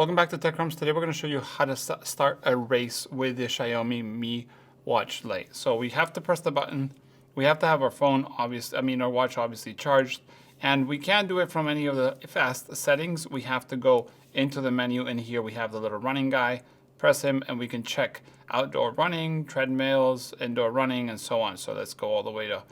Welcome back to Tech Crumbs. Today we're going to show you how to start a race with the Xiaomi Mi Watch Lite. So we have to press the button. We have to have our phone, our watch obviously charged. And we can't do it from any of the fast settings. We have to go into the menu, and here we have the little running guy. Press him and we can check outdoor running, treadmills, indoor running, and so on. So let's go all the way to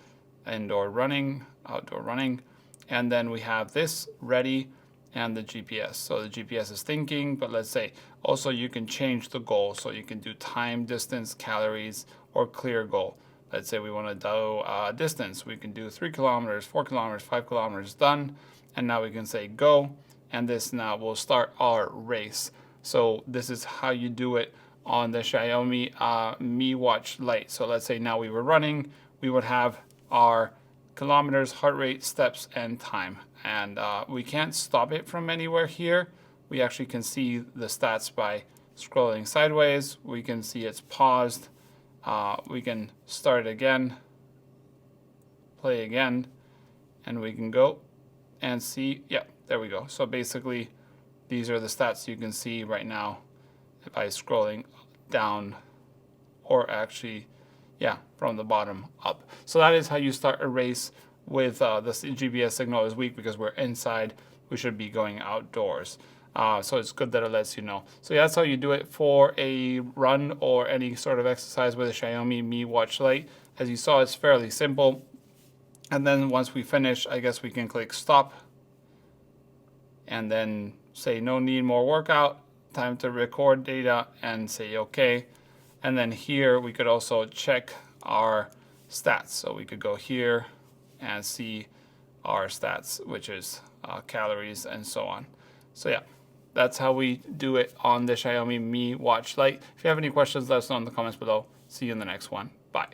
indoor running, outdoor running. And then we have this ready and the GPS. So the GPS is thinking, but let's say also you can change the goal. So you can do time, distance, calories, or clear goal. Let's say we want to do distance. We can do 3 kilometers, 4 kilometers, 5 kilometers, done. And now we can say go. And this now will start our race. So this is how you do it on the Xiaomi Mi Watch Lite. So let's say now we were running, we would have our kilometers, heart rate, steps, and time. And we can't stop it from anywhere here. We actually can see the stats by scrolling sideways. We can see it's paused. We can start again, play again, and we can go and see. Yeah, there we go. So basically, these are the stats you can see right now by scrolling down, or actually, yeah, from the bottom up. So that is how you start a race with the GPS signal is weak because we're inside. We should be going outdoors. So it's good that it lets you know. So yeah, that's how you do it for a run or any sort of exercise with a Xiaomi Mi Watch Lite. As you saw, it's fairly simple. And then once we finish, I guess we can click stop and then say no need more workout, time to record data, and say okay. And then here we could also check our stats. So we could go here and see our stats, which is calories and so on. So yeah, that's how we do it on the Xiaomi Mi Watch Lite. If you have any questions, let us know in the comments below. See you in the next one. Bye.